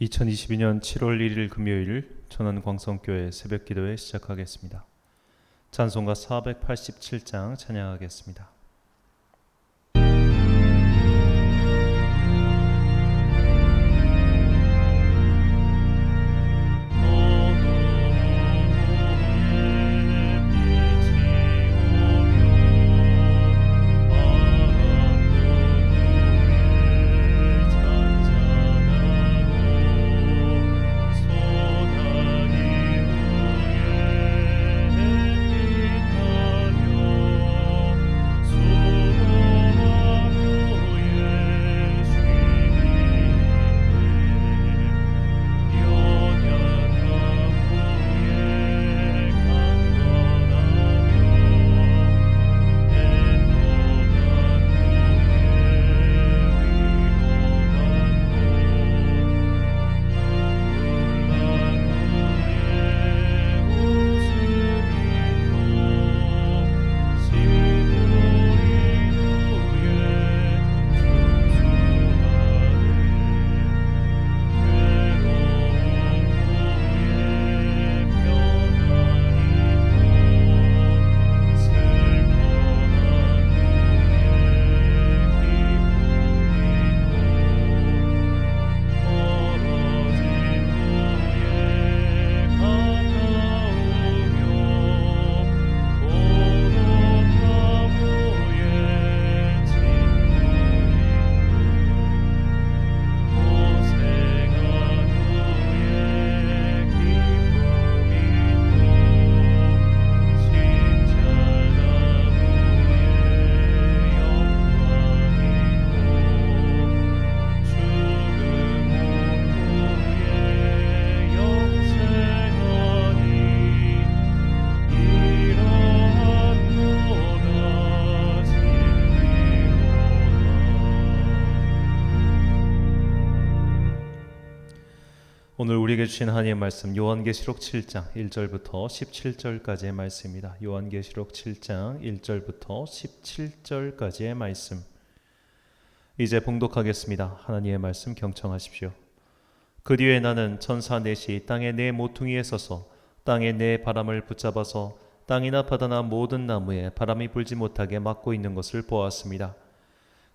2022년 7월 1일 금요일 천안광성교회 새벽기도회 시작하겠습니다. 찬송가 487장 찬양하겠습니다. 오늘 우리에게 주신 하나님의 말씀 요한계시록 7장 1절부터 17절까지의 말씀입니다. 요한계시록 7장 1절부터 17절까지의 말씀. 이제 봉독하겠습니다. 하나님의 말씀 경청하십시오. 그 뒤에 나는 천사 넷이 땅의 네 모퉁이에 서서 땅의 네 바람을 붙잡아서 땅이나 바다나 모든 나무에 바람이 불지 못하게 막고 있는 것을 보았습니다.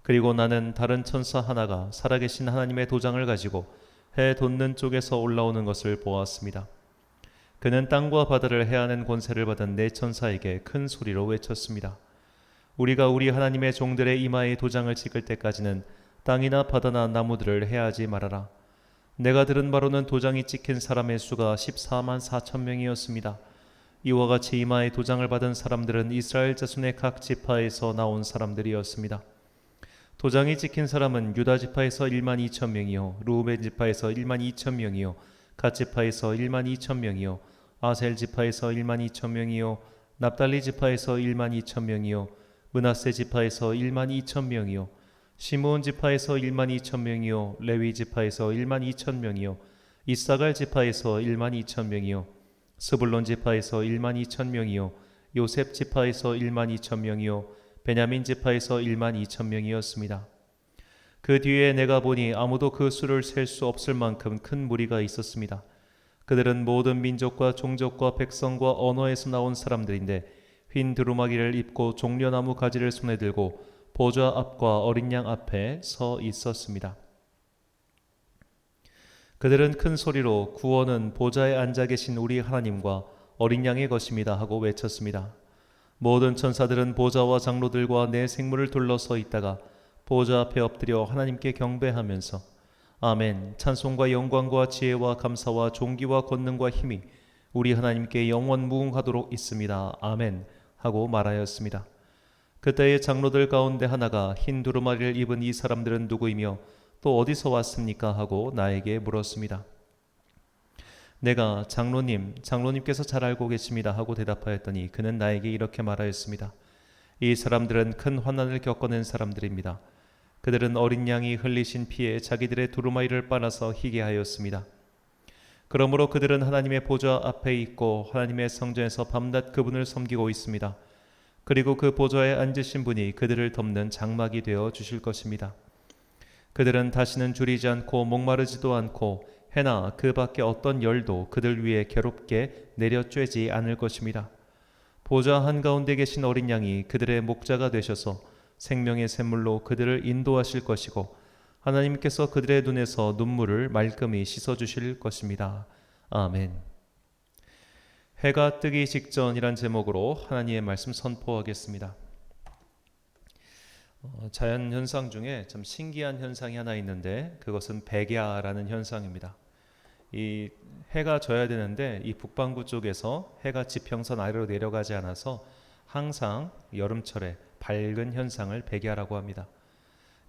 그리고 나는 다른 천사 하나가 살아계신 하나님의 도장을 가지고 해 돋는 쪽에서 올라오는 것을 보았습니다. 그는 땅과 바다를 해하는 권세를 받은 네 천사에게 큰 소리로 외쳤습니다. 우리가 우리 하나님의 종들의 이마에 도장을 찍을 때까지는 땅이나 바다나 나무들을 해하지 말아라. 내가 들은 바로는 도장이 찍힌 사람의 수가 14만 4천 명이었습니다. 이와 같이 이마에 도장을 받은 사람들은 이스라엘 자손의 각 지파에서 나온 사람들이었습니다. 도장이 찍힌 사람은 유다 지파에서 1만 2천 명이요, 르우벤 지파에서 1만 2천 명이요, 갓 지파에서 1만 2천 명이요, 아셀 지파에서 1만 2천 명이요, 납달리 지파에서 1만 2천 명이요, 므낫세 지파에서 1만 2천 명이요, 시므온 지파에서 1만 2천 명이요, 레위 지파에서 1만 2천 명이요, 이사갈 지파에서 1만 2천 명이요, 스불론 지파에서 1만 2천 명이요, 요셉 지파에서 1만 2천 명이요, 베냐민 지파에서 1만 2천 명이었습니다. 그 뒤에 내가 보니 아무도 그 수를 셀 수 없을 만큼 큰 무리가 있었습니다. 그들은 모든 민족과 종족과 백성과 언어에서 나온 사람들인데 흰 두루마기를 입고 종려나무 가지를 손에 들고 보좌 앞과 어린 양 앞에 서 있었습니다. 그들은 큰 소리로 구원은 보좌에 앉아 계신 우리 하나님과 어린 양의 것입니다 하고 외쳤습니다. 모든 천사들은 보좌와 장로들과 내 생물을 둘러서 있다가 보좌 앞에 엎드려 하나님께 경배하면서 아멘, 찬송과 영광과 지혜와 감사와 존귀와 권능과 힘이 우리 하나님께 영원 무궁하도록 있습니다. 아멘 하고 말하였습니다. 그때의 장로들 가운데 하나가 흰 두루마리를 입은 이 사람들은 누구이며 또 어디서 왔습니까? 하고 나에게 물었습니다. 내가 장로님께서 잘 알고 계십니다 하고 대답하였더니 그는 나에게 이렇게 말하였습니다. 이 사람들은 큰 환난을 겪어낸 사람들입니다. 그들은 어린 양이 흘리신 피에 자기들의 두루마리를 빨아서 희게 하였습니다. 그러므로 그들은 하나님의 보좌 앞에 있고 하나님의 성전에서 밤낮 그분을 섬기고 있습니다. 그리고 그 보좌에 앉으신 분이 그들을 덮는 장막이 되어 주실 것입니다. 그들은 다시는 줄이지 않고 목마르지도 않고 해나 그 밖에 어떤 열도 그들 위에 괴롭게 내려쬐지 않을 것입니다. 보좌 한가운데 계신 어린 양이 그들의 목자가 되셔서 생명의 샘물로 그들을 인도하실 것이고 하나님께서 그들의 눈에서 눈물을 말끔히 씻어주실 것입니다. 아멘. 해가 뜨기 직전이란 제목으로 하나님의 말씀 선포하겠습니다. 자연 현상 중에 참 신기한 현상이 하나 있는데 그것은 백야라는 현상입니다. 이 해가 져야 되는데 이 북반구 쪽에서 해가 지평선 아래로 내려가지 않아서 항상 여름철에 밝은 현상을 백야라고 합니다.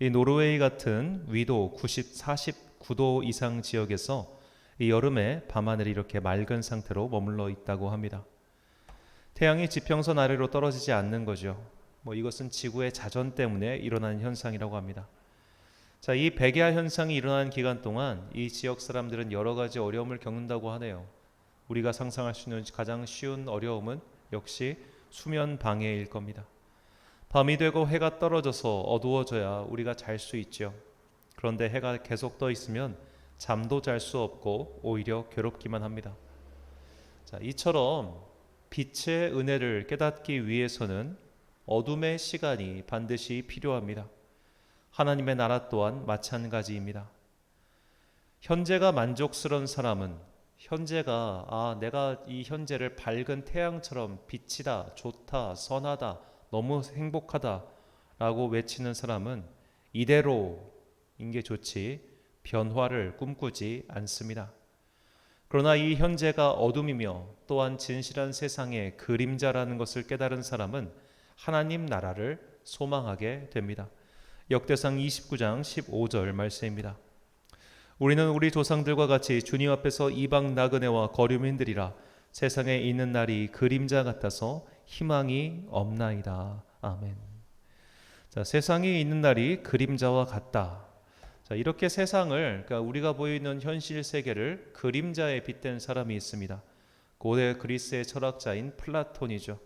이 노르웨이 같은 위도 49도 이상 지역에서 이 여름에 밤하늘이 이렇게 맑은 상태로 머물러 있다고 합니다. 태양이 지평선 아래로 떨어지지 않는 거죠. 이것은 지구의 자전 때문에 일어나는 현상이라고 합니다. 자, 이 백야 현상이 일어나는 기간 동안 이 지역 사람들은 여러 가지 어려움을 겪는다고 하네요. 우리가 상상할 수 있는 가장 쉬운 어려움은 역시 수면 방해일 겁니다. 밤이 되고 해가 떨어져서 어두워져야 우리가 잘 수 있죠. 그런데 해가 계속 떠 있으면 잠도 잘 수 없고 오히려 괴롭기만 합니다. 자, 이처럼 빛의 은혜를 깨닫기 위해서는 어둠의 시간이 반드시 필요합니다. 하나님의 나라 또한 마찬가지입니다. 현재가 만족스러운 사람은 현재가 내가 이 현재를 밝은 태양처럼 빛이다, 좋다, 선하다, 너무 행복하다 라고 외치는 사람은 이대로인 게 좋지 변화를 꿈꾸지 않습니다. 그러나 이 현재가 어둠이며 또한 진실한 세상의 그림자라는 것을 깨달은 사람은 하나님 나라를 소망하게 됩니다. 역대상 29장 15절 말씀입니다. 우리는 우리 조상들과 같이 주님 앞에서 이방 나그네와 거류민들이라 세상에 있는 날이 그림자 같아서 희망이 없나이다. 아멘. 자, 세상에 있는 날이 그림자와 같다. 자, 이렇게 세상을, 그러니까 우리가 보이는 현실 세계를 그림자에 빗댄 사람이 있습니다. 고대 그리스의 철학자인 플라톤이죠.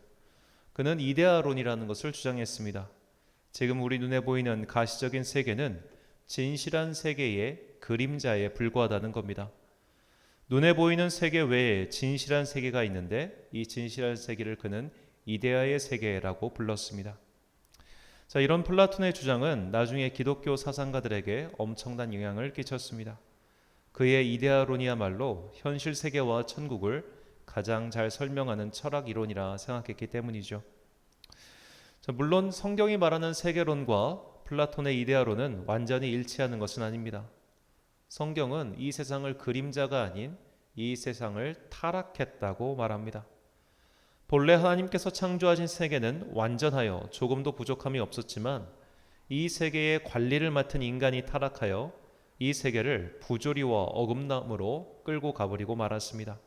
그는 이데아론이라는 것을 주장했습니다. 지금 우리 눈에 보이는 가시적인 세계는 진실한 세계의 그림자에 불과하다는 겁니다. 눈에 보이는 세계 외에 진실한 세계가 있는데 이 진실한 세계를 그는 이데아의 세계라고 불렀습니다. 자, 이런 플라톤의 주장은 나중에 기독교 사상가들에게 엄청난 영향을 끼쳤습니다. 그의 이데아론이야말로 현실 세계와 천국을 가장 잘 설명하는 철학 이론이라 생각했기 때문이죠. 자, 물론 성경이 말하는 세계론과 플라톤의 이데아론은 완전히 일치하는 것은 아닙니다. 성경은 이 세상을 그림자가 아닌 이 세상을 타락했다고 말합니다. 본래 하나님께서 창조하신 세계는 완전하여 조금도 부족함이 없었지만 이 세계의 관리를 맡은 인간이 타락하여 이 세계를 부조리와 어긋남으로 끌고 가버리고 말았습니다.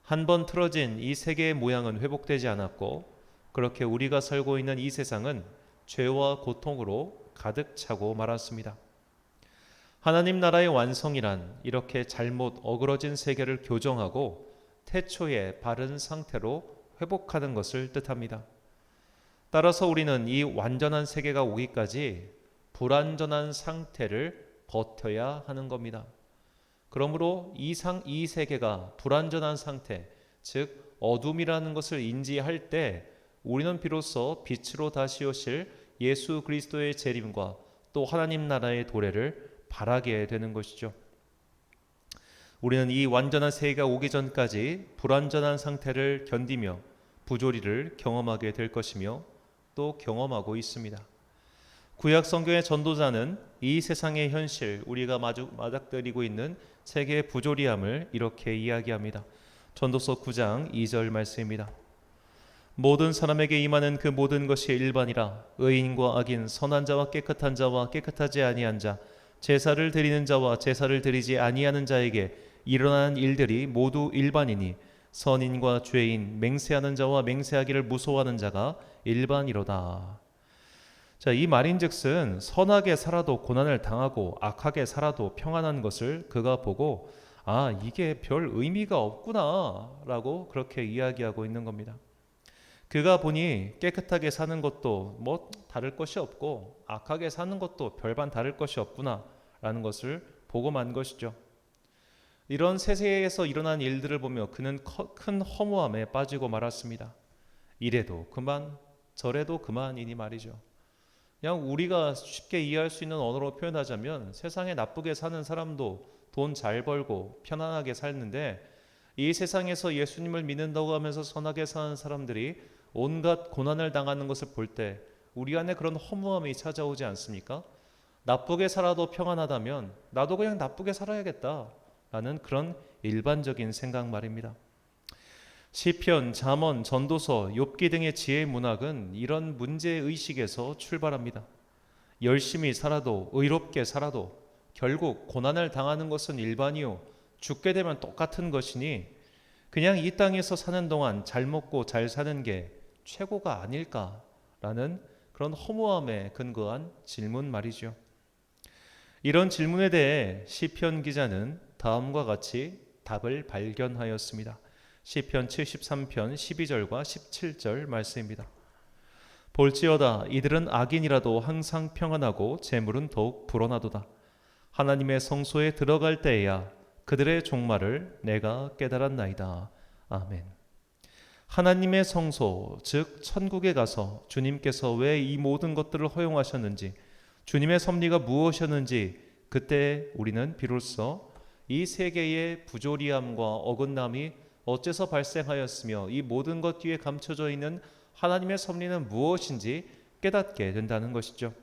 한번 틀어진 이 세계의 모양은 회복되지 않았고 그렇게 우리가 살고 있는 이 세상은 죄와 고통으로 가득 차고 말았습니다. 하나님 나라의 완성이란 이렇게 잘못 어그러진 세계를 교정하고 태초의 바른 상태로 회복하는 것을 뜻합니다. 따라서 우리는 이 완전한 세계가 오기까지 불완전한 상태를 버텨야 하는 겁니다. 그러므로 이 세계가 불완전한 상태, 즉 어둠이라는 것을 인지할 때 우리는 비로소 빛으로 다시 오실 예수 그리스도의 재림과 또 하나님 나라의 도래를 바라게 되는 것이죠. 우리는 이 완전한 세계가 오기 전까지 불완전한 상태를 견디며 부조리를 경험하게 될 것이며 또 경험하고 있습니다. 구약 성경의 전도자는 이 세상의 현실, 우리가 맞닥뜨리고 있는 세계의 부조리함을 이렇게 이야기합니다. 전도서 9장 2절 말씀입니다. 모든 사람에게 임하는 그 모든 것이 일반이라 의인과 악인, 선한 자와 깨끗한 자와 깨끗하지 아니한 자, 제사를 드리는 자와 제사를 드리지 아니하는 자에게 일어나는 일들이 모두 일반이니 선인과 죄인, 맹세하는 자와 맹세하기를 무소하는 자가 일반이로다. 자, 이 말인즉슨 선하게 살아도 고난을 당하고 악하게 살아도 평안한 것을 그가 보고 이게 별 의미가 없구나 라고 그렇게 이야기하고 있는 겁니다. 그가 보니 깨끗하게 사는 것도 다를 것이 없고 악하게 사는 것도 별반 다를 것이 없구나 라는 것을 보고 만 것이죠. 이런 세상에서 일어난 일들을 보며 그는 큰 허무함에 빠지고 말았습니다. 이래도 그만 저래도 그만이니 말이죠. 그냥 우리가 쉽게 이해할 수 있는 언어로 표현하자면 세상에 나쁘게 사는 사람도 돈 잘 벌고 편안하게 살는데, 이 세상에서 예수님을 믿는다고 하면서 선하게 사는 사람들이 온갖 고난을 당하는 것을 볼 때 우리 안에 그런 허무함이 찾아오지 않습니까? 나쁘게 살아도 평안하다면 나도 그냥 나쁘게 살아야겠다라는 그런 일반적인 생각 말입니다. 시편, 잠언, 전도서, 욥기 등의 지혜 문학은 이런 문제의식에서 출발합니다. 열심히 살아도, 의롭게 살아도 결국 고난을 당하는 것은 일반이요, 죽게 되면 똑같은 것이니 그냥 이 땅에서 사는 동안 잘 먹고 잘 사는 게 최고가 아닐까라는 그런 허무함에 근거한 질문 말이죠. 이런 질문에 대해 시편 기자는 다음과 같이 답을 발견하였습니다. 시편 73편 12절과 17절 말씀입니다. 볼지어다 이들은 악인이라도 항상 평안하고 재물은 더욱 불어나도다. 하나님의 성소에 들어갈 때에야 그들의 종말을 내가 깨달았나이다. 아멘. 하나님의 성소, 즉 천국에 가서 주님께서 왜 이 모든 것들을 허용하셨는지, 주님의 섭리가 무엇이었는지 그때 우리는 비로소 이 세계의 부조리함과 어긋남이 어째서 발생하였으며 이 모든 것 뒤에 감춰져 있는 하나님의 섭리는 무엇인지 깨닫게 된다는 것이죠.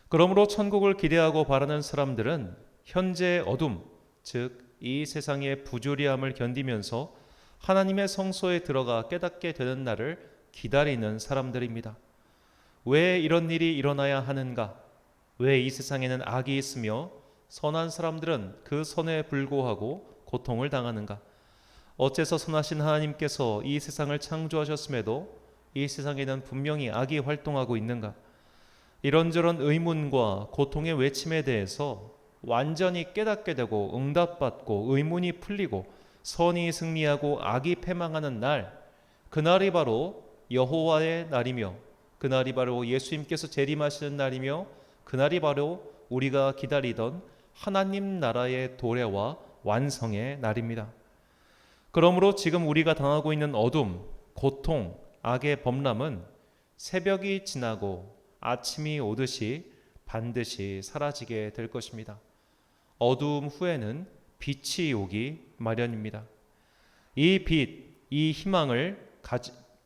그러므로 천국을 기대하고 바라는 사람들은 현재의 어둠, 즉 이 세상의 부조리함을 견디면서 하나님의 성소에 들어가 깨닫게 되는 날을 기다리는 사람들입니다. 왜 이런 일이 일어나야 하는가? 왜 이 세상에는 악이 있으며 선한 사람들은 그 선에 불구하고 고통을 당하는가? 어째서 선하신 하나님께서 이 세상을 창조하셨음에도 이 세상에는 분명히 악이 활동하고 있는가? 이런저런 의문과 고통의 외침에 대해서 완전히 깨닫게 되고 응답받고 의문이 풀리고 선이 승리하고 악이 패망하는 날, 그날이 바로 여호와의 날이며 그날이 바로 예수님께서 재림하시는 날이며 그날이 바로 우리가 기다리던 하나님 나라의 도래와 완성의 날입니다. 그러므로 지금 우리가 당하고 있는 어둠, 고통, 악의 범람은 새벽이 지나고 아침이 오듯이 반드시 사라지게 될 것입니다. 어두움 후에는 빛이 오기 마련입니다. 이 빛, 이 희망을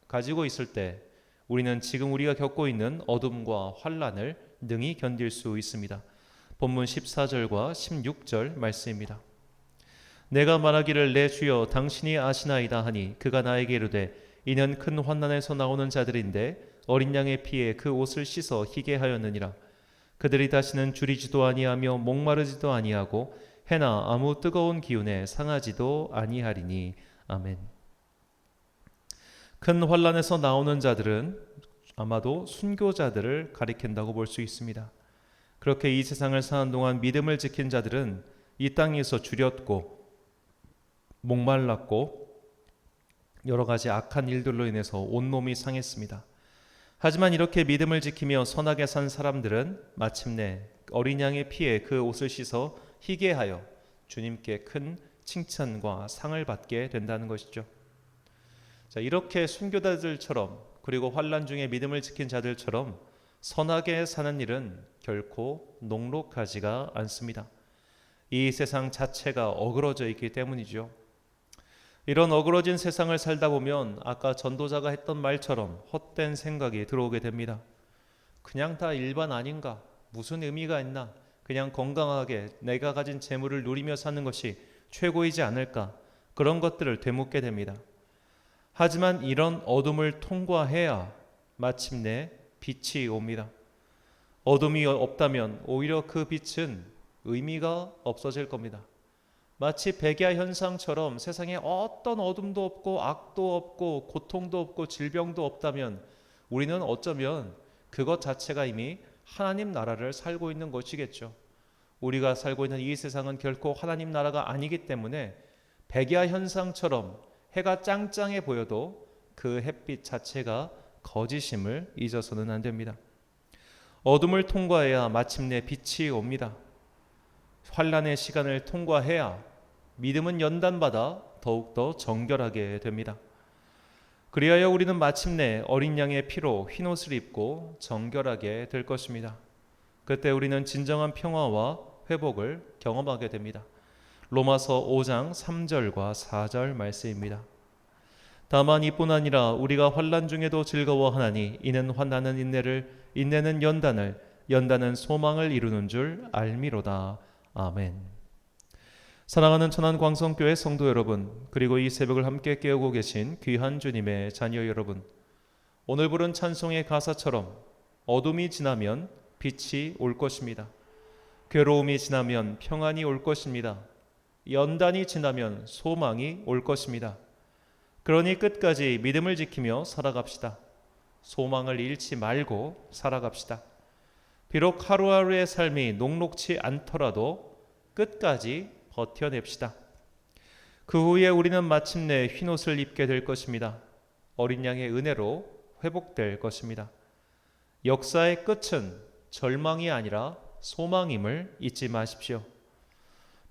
가지고 있을 때 우리는 지금 우리가 겪고 있는 어둠과 환란을 능히 견딜 수 있습니다. 본문 14절과 16절 말씀입니다. 내가 말하기를 내 주여 당신이 아시나이다 하니 그가 나에게 이르되 이는 큰 환난에서 나오는 자들인데 어린 양의 피에 그 옷을 씻어 희게 하였느니라. 그들이 다시는 줄이지도 아니하며 목마르지도 아니하고 해나 아무 뜨거운 기운에 상하지도 아니하리니. 아멘. 큰 환난에서 나오는 자들은 아마도 순교자들을 가리킨다고 볼 수 있습니다. 그렇게 이 세상을 사는 동안 믿음을 지킨 자들은 이 땅에서 줄였고 목말랐고 여러 가지 악한 일들로 인해서 온몸이 상했습니다. 하지만 이렇게 믿음을 지키며 선하게 산 사람들은 마침내 어린 양의 피에 그 옷을 씻어 희게 하여 주님께 큰 칭찬과 상을 받게 된다는 것이죠. 자, 이렇게 순교자들처럼 그리고 환난 중에 믿음을 지킨 자들처럼 선하게 사는 일은 결코 녹록하지가 않습니다. 이 세상 자체가 어그러져 있기 때문이죠. 이런 어그러진 세상을 살다 보면 아까 전도자가 했던 말처럼 헛된 생각이 들어오게 됩니다. 그냥 다 일반 아닌가? 무슨 의미가 있나? 그냥 건강하게 내가 가진 재물을 누리며 사는 것이 최고이지 않을까? 그런 것들을 되묻게 됩니다. 하지만 이런 어둠을 통과해야 마침내 빛이 옵니다. 어둠이 없다면 오히려 그 빛은 의미가 없어질 겁니다. 마치 백야 현상처럼 세상에 어떤 어둠도 없고 악도 없고 고통도 없고 질병도 없다면 우리는 어쩌면 그것 자체가 이미 하나님 나라를 살고 있는 것이겠죠. 우리가 살고 있는 이 세상은 결코 하나님 나라가 아니기 때문에 백야 현상처럼 해가 짱짱해 보여도 그 햇빛 자체가 거짓임을 잊어서는 안 됩니다. 어둠을 통과해야 마침내 빛이 옵니다. 환란의 시간을 통과해야 믿음은 연단받아 더욱더 정결하게 됩니다. 그리하여 우리는 마침내 어린 양의 피로 흰옷을 입고 정결하게 될 것입니다. 그때 우리는 진정한 평화와 회복을 경험하게 됩니다. 로마서 5장 3절과 4절 말씀입니다. 다만 이뿐 아니라 우리가 환난 중에도 즐거워하나니 이는 환난은 인내를, 인내는 연단을, 연단은 소망을 이루는 줄 알미로다. 아멘. 사랑하는 천안광성교회 성도 여러분, 그리고 이 새벽을 함께 깨우고 계신 귀한 주님의 자녀 여러분, 오늘 부른 찬송의 가사처럼 어둠이 지나면 빛이 올 것입니다. 괴로움이 지나면 평안이 올 것입니다. 연단이 지나면 소망이 올 것입니다. 그러니 끝까지 믿음을 지키며 살아갑시다. 소망을 잃지 말고 살아갑시다. 비록 하루하루의 삶이 녹록지 않더라도 끝까지 버텨냅시다. 그 후에 우리는 마침내 흰옷을 입게 될 것입니다. 어린 양의 은혜로 회복될 것입니다. 역사의 끝은 절망이 아니라 소망임을 잊지 마십시오.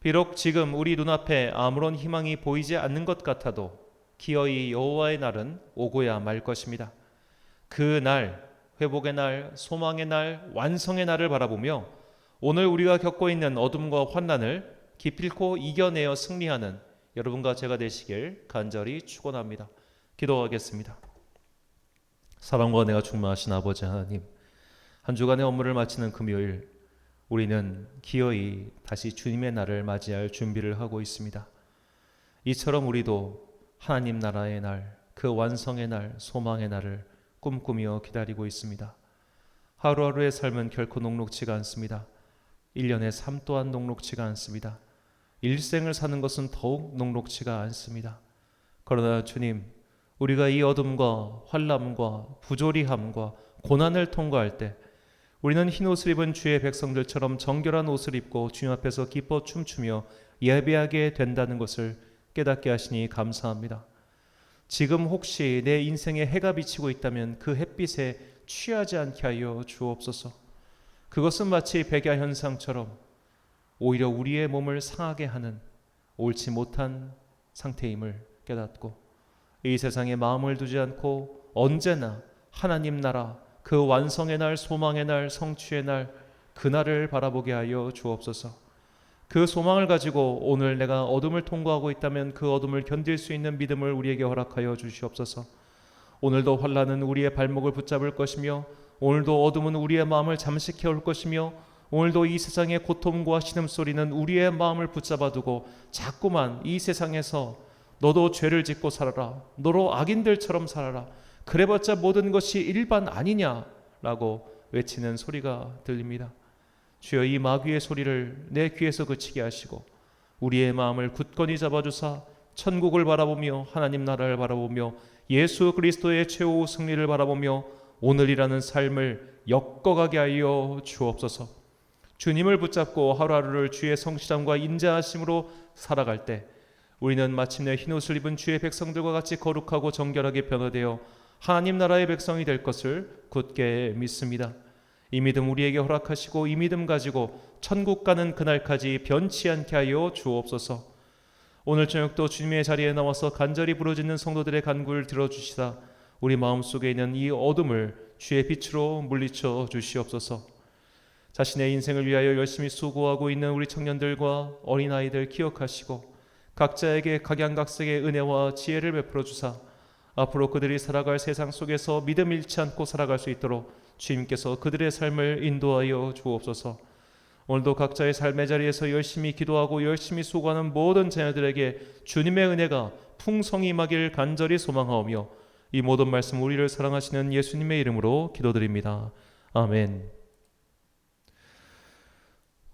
비록 지금 우리 눈앞에 아무런 희망이 보이지 않는 것 같아도 기어이 여호와의 날은 오고야 말 것입니다. 그 날, 회복의 날, 소망의 날, 완성의 날을 바라보며 오늘 우리가 겪고 있는 어둠과 환난을 기필코 이겨내어 승리하는 여러분과 제가 되시길 간절히 축원합니다. 기도하겠습니다. 사랑과 은혜가 충만하신 아버지 하나님, 한 주간의 업무를 마치는 금요일, 우리는 기어이 다시 주님의 날을 맞이할 준비를 하고 있습니다. 이처럼 우리도 하나님 나라의 날, 그 완성의 날, 소망의 날을 꿈꾸며 기다리고 있습니다. 하루하루의 삶은 결코 녹록지가 않습니다. 1년의 삶 또한 녹록지가 않습니다. 일생을 사는 것은 더욱 녹록지가 않습니다. 그러나 주님, 우리가 이 어둠과 환난과 부조리함과 고난을 통과할 때 우리는 흰옷을 입은 주의 백성들처럼 정결한 옷을 입고 주님 앞에서 기뻐 춤추며 예배하게 된다는 것을 깨닫게 하시니 감사합니다. 지금 혹시 내 인생에 해가 비치고 있다면 그 햇빛에 취하지 않게 하여 주옵소서. 그것은 마치 백야 현상처럼 오히려 우리의 몸을 상하게 하는 옳지 못한 상태임을 깨닫고 이 세상에 마음을 두지 않고 언제나 하나님 나라, 그 완성의 날, 소망의 날, 성취의 날, 그날을 바라보게 하여 주옵소서. 그 소망을 가지고 오늘 내가 어둠을 통과하고 있다면 그 어둠을 견딜 수 있는 믿음을 우리에게 허락하여 주시옵소서. 오늘도 환난은 우리의 발목을 붙잡을 것이며 오늘도 어둠은 우리의 마음을 잠식해 올 것이며 오늘도 이 세상의 고통과 신음소리는 우리의 마음을 붙잡아두고 자꾸만 이 세상에서 너도 죄를 짓고 살아라, 너로 악인들처럼 살아라, 그래봤자 모든 것이 일반 아니냐라고 외치는 소리가 들립니다. 주여, 이 마귀의 소리를 내 귀에서 그치게 하시고 우리의 마음을 굳건히 잡아주사 천국을 바라보며 하나님 나라를 바라보며 예수 그리스도의 최후 승리를 바라보며 오늘이라는 삶을 엮어가게 하여 주옵소서. 주님을 붙잡고 하루하루를 주의 성실함과 인자하심으로 살아갈 때 우리는 마침내 흰옷을 입은 주의 백성들과 같이 거룩하고 정결하게 변화되어 하나님 나라의 백성이 될 것을 굳게 믿습니다. 이 믿음 우리에게 허락하시고 이 믿음 가지고 천국 가는 그날까지 변치 않게 하여 주옵소서. 오늘 저녁도 주님의 자리에 나와서 간절히 부르짖는 성도들의 간구를 들어주시다 우리 마음속에 있는 이 어둠을 주의 빛으로 물리쳐 주시옵소서. 자신의 인생을 위하여 열심히 수고하고 있는 우리 청년들과 어린아이들 기억하시고 각자에게 각양각색의 은혜와 지혜를 베풀어 주사 앞으로 그들이 살아갈 세상 속에서 믿음 잃지 않고 살아갈 수 있도록 주님께서 그들의 삶을 인도하여 주옵소서. 오늘도 각자의 삶의 자리에서 열심히 기도하고 열심히 수고하는 모든 자녀들에게 주님의 은혜가 풍성히 임하길 간절히 소망하오며 이 모든 말씀 우리를 사랑하시는 예수님의 이름으로 기도드립니다. 아멘.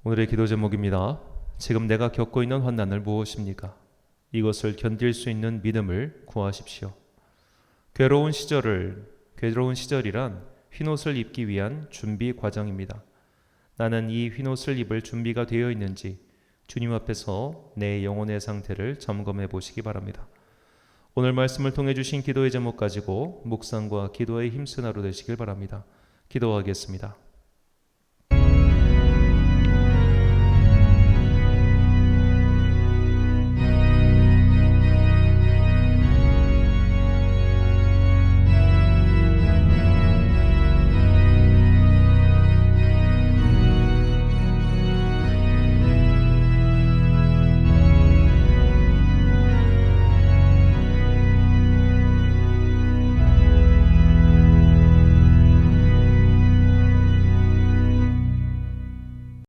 오늘의 기도 제목입니다. 지금 내가 겪고 있는 환난을 무엇입니까? 이것을 견딜 수 있는 믿음을 구하십시오. 괴로운 시절이란 흰옷을 입기 위한 준비 과정입니다. 나는 이 흰옷을 입을 준비가 되어 있는지 주님 앞에서 내 영혼의 상태를 점검해 보시기 바랍니다. 오늘 말씀을 통해 주신 기도의 제목 가지고 묵상과 기도에 힘쓰는 하루 되시길 바랍니다. 기도하겠습니다.